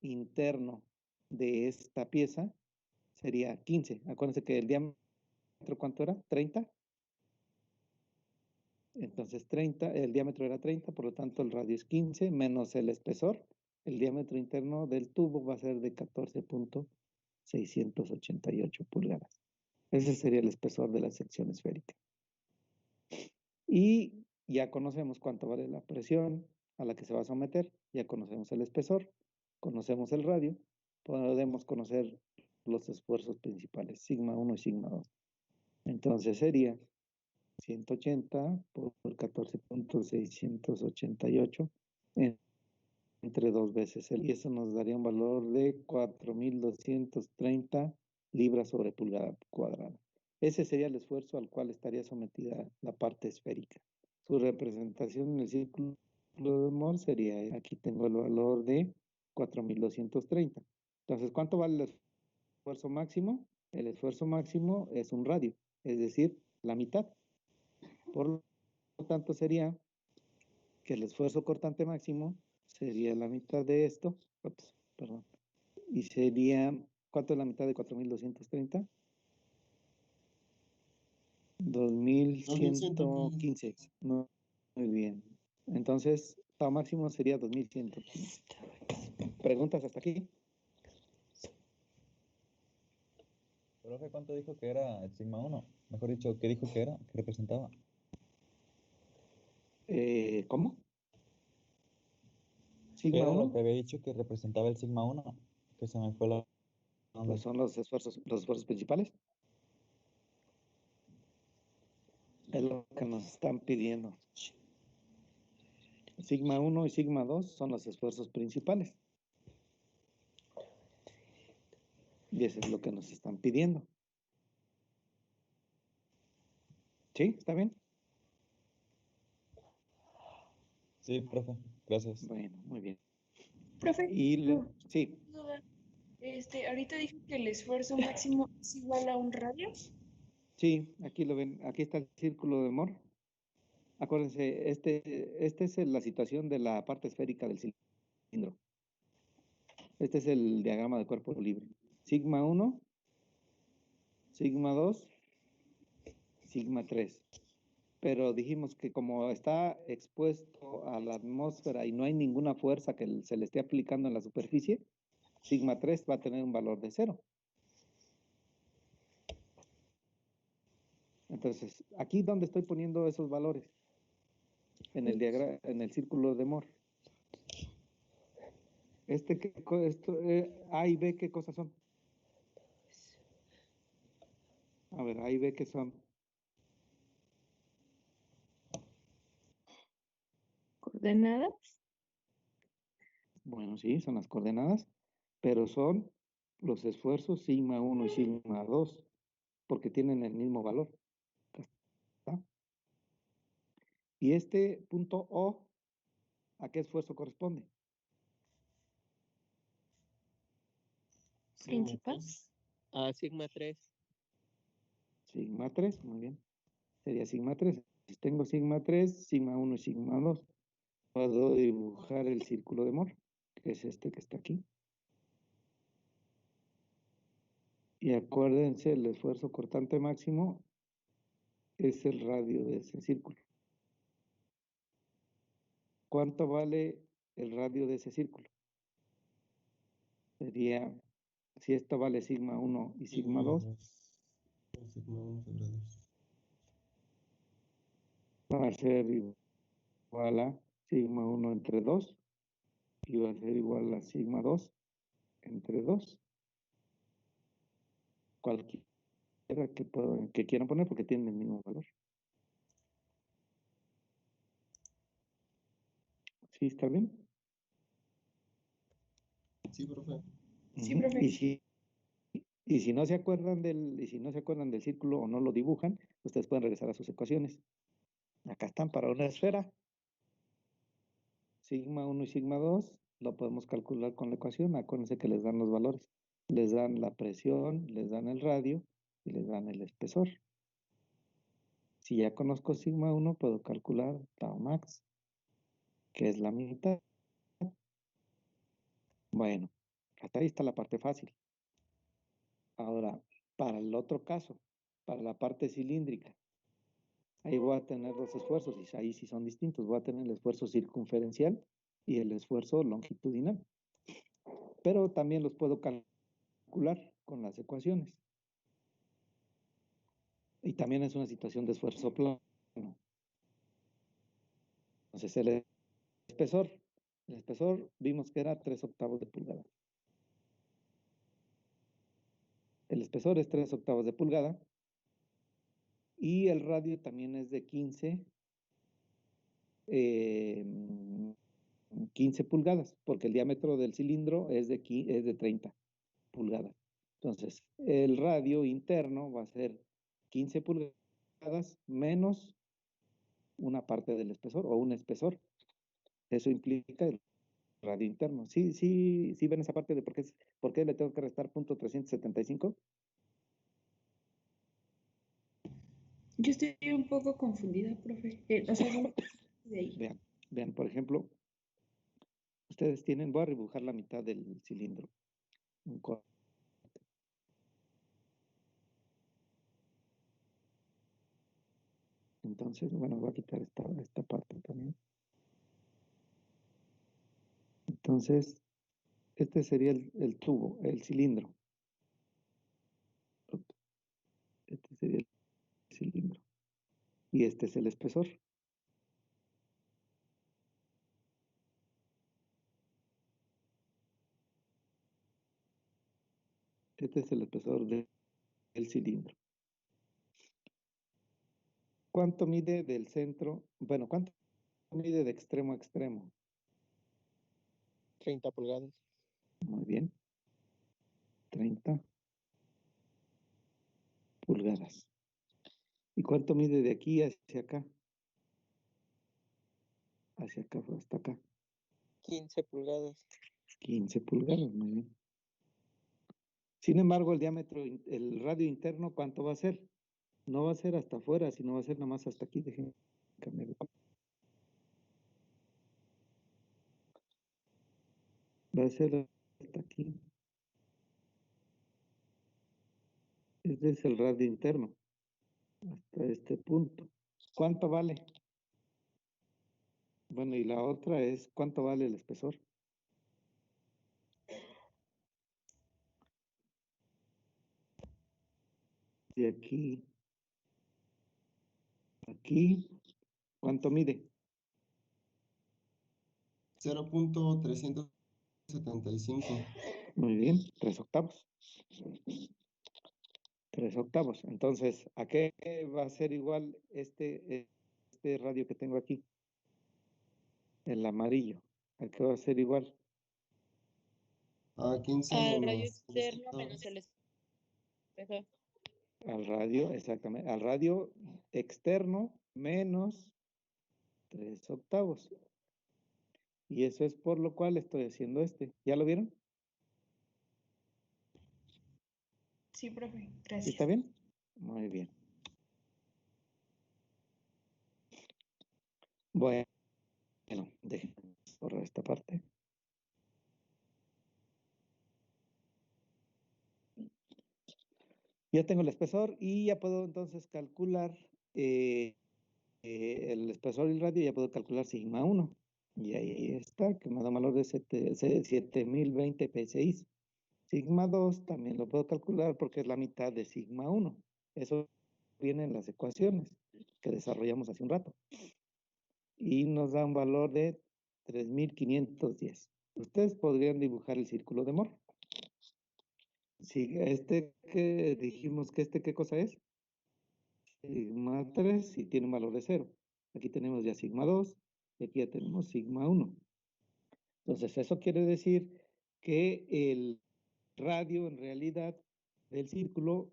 interno de esta pieza sería 15. Acuérdense que el diámetro, ¿cuánto era? 30. Entonces 30, el diámetro era 30, por lo tanto el radio es 15 menos el espesor. El diámetro interno del tubo va a ser de 14,688 pulgadas. Ese sería el espesor de la sección esférica. Y ya conocemos cuánto vale la presión a la que se va a someter, ya conocemos el espesor, conocemos el radio, podemos conocer los esfuerzos principales, sigma 1 y sigma 2. Entonces sería 180 por 14,688 entre 2 veces. Y eso nos daría un valor de 4,230 libras sobre pulgada cuadrada. Ese sería el esfuerzo al cual estaría sometida la parte esférica. Su representación en el círculo de Mohr sería, aquí tengo el valor de 4230. Entonces, ¿cuánto vale el esfuerzo máximo? El esfuerzo máximo es un radio, es decir, la mitad. Por lo tanto, sería que el esfuerzo cortante máximo sería la mitad de esto. Ups, perdón. Y sería, ¿cuánto es la mitad de 4230? 2115. Muy bien. Entonces, tau máximo sería 2115. ¿Preguntas hasta aquí?
Profe, ¿cuánto dijo que era el sigma 1? Mejor dicho, ¿qué dijo que era? ¿Qué representaba?
¿Cómo?
¿Qué
¿Sigma
era lo
1?
que había dicho que representaba el sigma 1? Que se me fue la onda.
Pues son los esfuerzos principales. Es lo que nos están pidiendo. Sigma 1 y sigma 2 son los esfuerzos principales. Y eso es lo que nos están pidiendo. ¿Sí? ¿Está bien?
Sí, profe, gracias.
Bueno, muy bien.
Profe,
Sí,
duda. Ahorita dijo que el esfuerzo máximo es igual a un radio.
sí, aquí lo ven. Aquí está el círculo de Mohr. Acuérdense, este es la situación de la parte esférica del cilindro. Este es el diagrama de cuerpo libre. Sigma 1, sigma 2, sigma 3. Pero dijimos que como está expuesto a la atmósfera y no hay ninguna fuerza que se le esté aplicando en la superficie, sigma 3 va a tener un valor de 0. Entonces, aquí donde estoy poniendo esos valores, en el diagrama, en el círculo de Mohr. A y B, ¿qué cosas son? A ver, A y B, ¿qué son?
Coordenadas.
Bueno, sí, son las coordenadas, pero son los esfuerzos sigma 1 y sigma 2, porque tienen el mismo valor. ¿Está? Y este punto O, ¿a qué esfuerzo corresponde?
Principal.
A sigma 3.
Sigma 3, muy bien. Sería sigma 3. Si tengo sigma 3, sigma 1 y sigma 2, puedo dibujar el círculo de Mohr, que es este que está aquí. Y acuérdense, el esfuerzo cortante máximo es el radio de ese círculo. ¿Cuánto vale el radio de ese círculo? Sería, si esto vale sigma 1 y sigma 2,
Sigma 1 sobre 2.
va a ser igual a sigma 1 entre 2 y va a ser igual a sigma 2 entre 2. Cualquiera que quieran poner porque tienen el mismo valor. ¿Sí está bien?
Sí, profe.
Sí,
Ujú.
profe.
Y si no se acuerdan del círculo o no lo dibujan, ustedes pueden regresar a sus ecuaciones. Acá están para una esfera. Sigma 1 y sigma 2 lo podemos calcular con la ecuación. Acuérdense que les dan los valores. Les dan la presión, les dan el radio y les dan el espesor. Si ya conozco sigma 1, puedo calcular tau max, que es la mitad. Bueno, hasta ahí está la parte fácil. Ahora, para el otro caso, para la parte cilíndrica, ahí voy a tener dos esfuerzos, y ahí sí son distintos. Voy a tener el esfuerzo circunferencial y el esfuerzo longitudinal. Pero también los puedo calcular con las ecuaciones. Y también es una situación de esfuerzo plano. Entonces, el espesor vimos que era 3/8 de pulgada. El espesor es 3/8 de pulgada. Y el radio también es de 15 pulgadas, porque el diámetro del cilindro es de 30 pulgadas. Entonces, el radio interno va a ser 15 pulgadas menos una parte del espesor o un espesor. Eso implica el radio interno. Sí ven esa parte de por qué le tengo que restar punto 375.
Yo estoy un poco confundida, profe. O sea, de ahí.
Vean, por ejemplo, ustedes tienen, voy a dibujar la mitad del cilindro. Un corte. Entonces, bueno, voy a quitar esta parte también. Entonces, este sería el tubo, el cilindro. Este sería el cilindro. Y este es el espesor. Este es el espesor del cilindro. ¿Cuánto mide del centro? Bueno, ¿cuánto mide de extremo a extremo?
30 pulgadas.
Muy bien. 30 pulgadas. ¿Y cuánto mide de aquí hacia acá? Hacia acá, hasta acá.
15 pulgadas.
15 pulgadas, muy bien. Sin embargo, el diámetro, el radio interno, ¿cuánto va a ser? No va a ser hasta afuera, sino va a ser nada más hasta aquí. Déjenme cambiar. Va a ser hasta aquí. Este es el radio interno. Hasta este punto. ¿Cuánto vale? Bueno, y la otra es, ¿cuánto vale el espesor? De aquí, aquí, ¿cuánto mide?
0.375.
Muy bien, 3/8. 3/8. Entonces, ¿a qué va a ser igual este radio que tengo aquí? El amarillo. ¿A qué va a ser igual?
A 15
Al radio
menos
externo
3/8.
menos el espesor.
Al radio, exactamente. Al radio externo menos 3/8. Y eso es por lo cual estoy haciendo este. ¿Ya lo vieron?
Sí, profe.
¿Sí
Gracias.
está bien? Muy bien. Bueno, déjenme borrar esta parte. Ya tengo el espesor y ya puedo entonces calcular el espesor y el radio, ya puedo calcular sigma 1. Y ahí está, que me da un valor de 7020 PSI. Sigma 2 también lo puedo calcular porque es la mitad de sigma 1. Eso viene en las ecuaciones que desarrollamos hace un rato. Y nos da un valor de 3510. Ustedes podrían dibujar el círculo de Moore. Sí, este que dijimos que ¿qué cosa es? Sigma 3 y tiene un valor de 0. Aquí tenemos ya sigma 2 y aquí ya tenemos sigma 1. Entonces, eso quiere decir que el radio en realidad del círculo,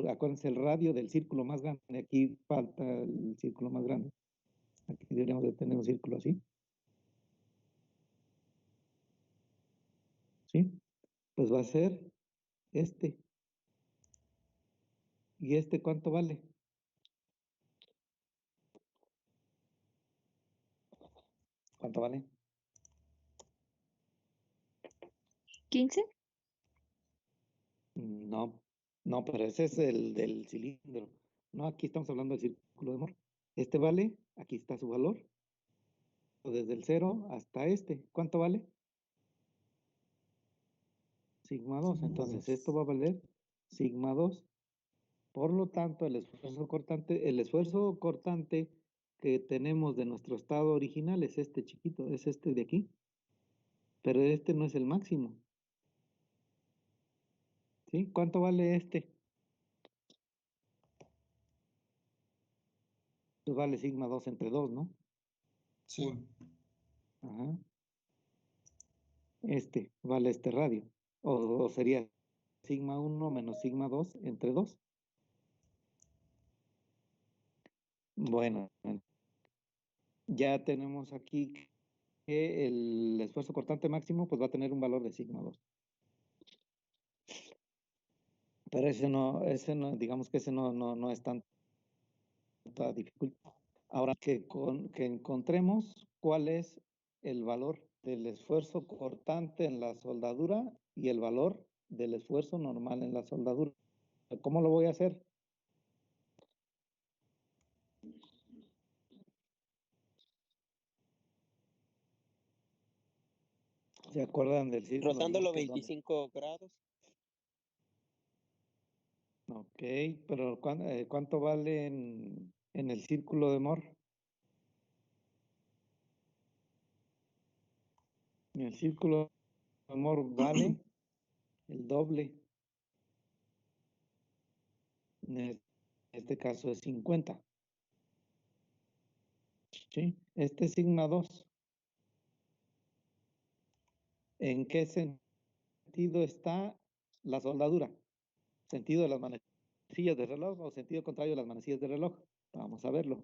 acuérdense, el radio del círculo más grande, aquí falta el círculo más grande. Aquí deberíamos de tener un círculo así. ¿Sí? Pues va a ser este. ¿Y este cuánto vale? ¿Cuánto vale?
15.
No, no, pero ese es el del cilindro. No, aquí estamos hablando del círculo de Moore. Este vale, aquí está su valor. Desde el 0 hasta este. ¿Cuánto vale? Sigma 2. Entonces, esto va a valer sigma 2. Por lo tanto, el esfuerzo cortante que tenemos de nuestro estado original es este chiquito, es este de aquí. Pero este no es el máximo. ¿Sí? ¿Cuánto vale este? Pues vale sigma 2 entre 2, ¿no?
Sí.
Ajá. Vale este radio. O sería sigma 1 menos sigma 2 entre 2. Bueno, ya tenemos aquí que el esfuerzo cortante máximo pues va a tener un valor de sigma 2. Pero ese no, digamos que ese no es tanta dificultad. Ahora que encontremos cuál es el valor del esfuerzo cortante en la soldadura y el valor del esfuerzo normal en la soldadura. ¿Cómo lo voy a hacer? ¿Se acuerdan del círculo?
Rotándolo
Que es donde-
25 grados.
Ok, pero ¿cuánto vale en el círculo de Moore? En el círculo de Moore vale el doble. En este caso es 50. ¿Sí? Este es sigma 2. ¿En qué sentido está la soldadura? ¿Sentido de las manecillas de reloj o sentido contrario de las manecillas de reloj? Vamos a verlo.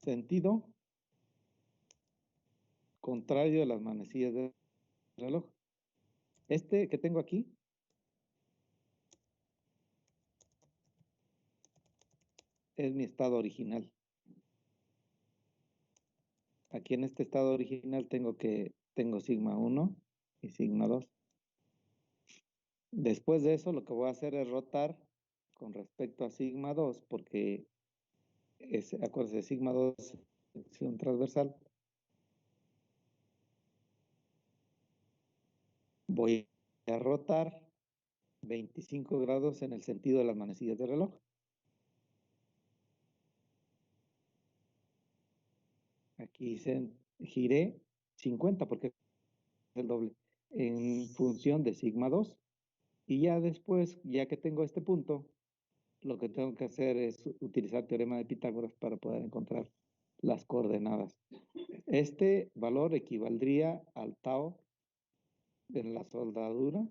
Sentido contrario de las manecillas de reloj. Este que tengo aquí es mi estado original. Aquí en este estado original tengo sigma 1 y sigma 2. Después de eso lo que voy a hacer es rotar con respecto a sigma 2 porque acuérdense, sigma 2 es sección transversal. Voy a rotar 25 grados en el sentido de las manecillas del reloj. Aquí giré 50 porque es el doble en función de sigma 2. Y ya después, ya que tengo este punto, lo que tengo que hacer es utilizar teorema de Pitágoras para poder encontrar las coordenadas. Este valor equivaldría al tau en la soldadura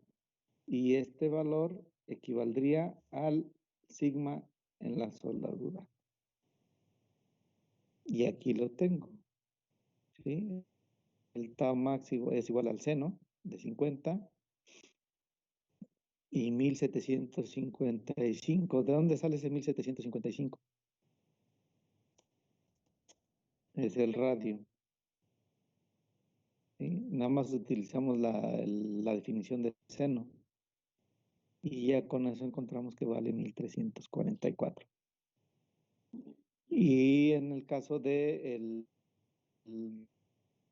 y este valor equivaldría al sigma en la soldadura. Y aquí lo tengo. ¿Sí? El tau máximo es igual al seno de 50 y 1755. ¿De dónde sale ese 1755? Es el radio. ¿Sí? Nada más utilizamos la definición de seno. Y ya con eso encontramos que vale 1344. Y en el caso de el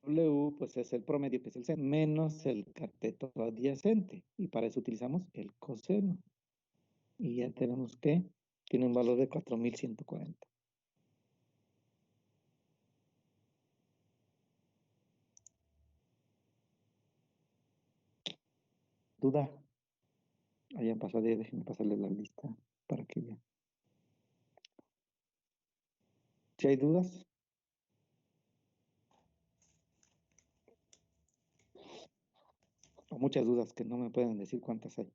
W, pues es el promedio, que es el seno, menos el cateto adyacente. Y para eso utilizamos el coseno. Y ya tenemos que tiene un valor de 4140. ¿Duda? Hayan pasado, déjenme pasarles la lista para que vean. Si hay dudas. O muchas dudas que no me pueden decir cuántas hay.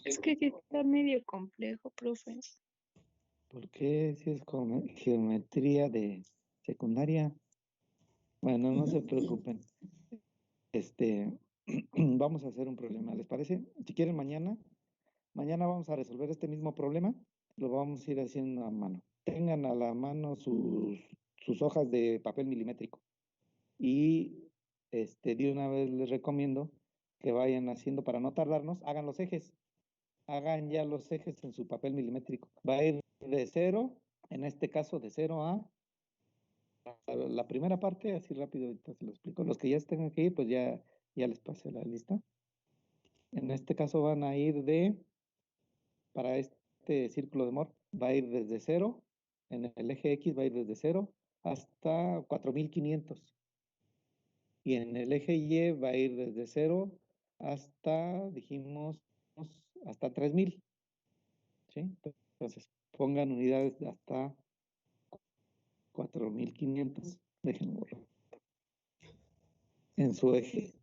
Es que sí está medio complejo, profe.
¿Por qué si es geometría de secundaria? Bueno, no se preocupen. Vamos a hacer un problema, ¿les parece? Si quieren mañana vamos a resolver este mismo problema, lo vamos a ir haciendo a mano. Tengan a la mano sus hojas de papel milimétrico. Y de una vez les recomiendo que vayan haciendo, para no tardarnos, hagan los ejes. Hagan ya los ejes en su papel milimétrico. Va a ir de 0, en este caso de 0 a la primera parte, así rápido, ahorita se lo explico. Los que ya estén aquí, pues ya les pasé la lista. En este caso van a ir para este círculo de Moore, va a ir desde 0, en el eje X va a ir desde 0 hasta 4500. Y en el eje Y va a ir desde 0 hasta, dijimos, hasta 3000. ¿Sí? Entonces, pongan unidades de hasta 4500. Déjenme borrar. En su eje.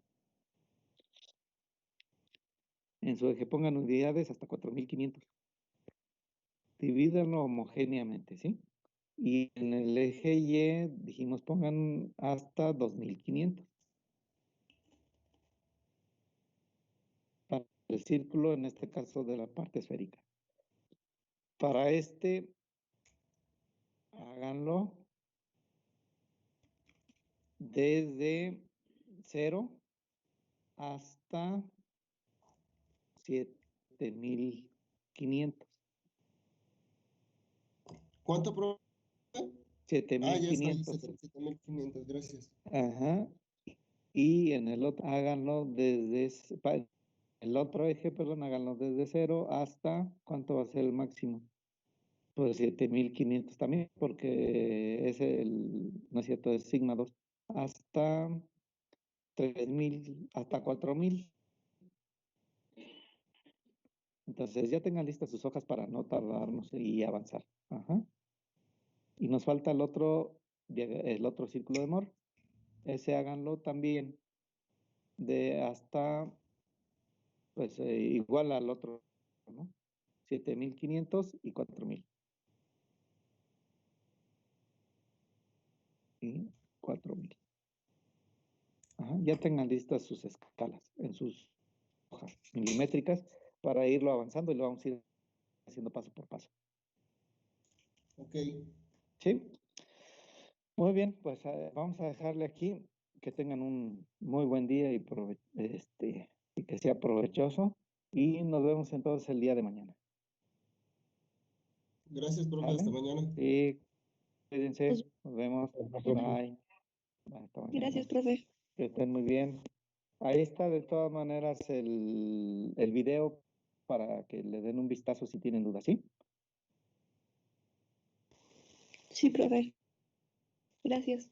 En su eje pongan unidades hasta 4500. Divídanlo homogéneamente, ¿sí? Y en el eje Y dijimos pongan hasta 2500. Para el círculo, en este caso de la parte esférica. Para este, háganlo desde 0 hasta 7500.
¿Cuánto, profe? Ya está ahí,
7500.
7500, gracias.
Ajá. Y en el otro, háganlo desde el otro eje, perdón, háganlo desde 0 hasta, ¿cuánto va a ser el máximo? Pues 7500 también, porque es no es cierto, es sigma 2. Hasta 3000, hasta 4000. Entonces ya tengan listas sus hojas para no tardarnos y avanzar. Ajá. Y nos falta el otro círculo de Moore. Ese háganlo también de hasta, pues igual al otro, ¿no? 7500 y 4000. Y 4000. Ajá. Ya tengan listas sus escalas en sus hojas milimétricas para irlo avanzando y lo vamos a ir haciendo paso por paso.
Ok.
¿Sí? Muy bien, pues vamos a dejarle aquí. Que tengan un muy buen día y que sea provechoso. Y nos vemos entonces el día de mañana.
Gracias, profe.
¿Vale?
Hasta mañana.
Sí, cuídense. Nos vemos.
Profe.
Bye. Hasta mañana.
Gracias, profe.
Que estén muy bien. Ahí está de todas maneras el video para que le den un vistazo si tienen dudas, ¿sí?
Sí, profe. Gracias.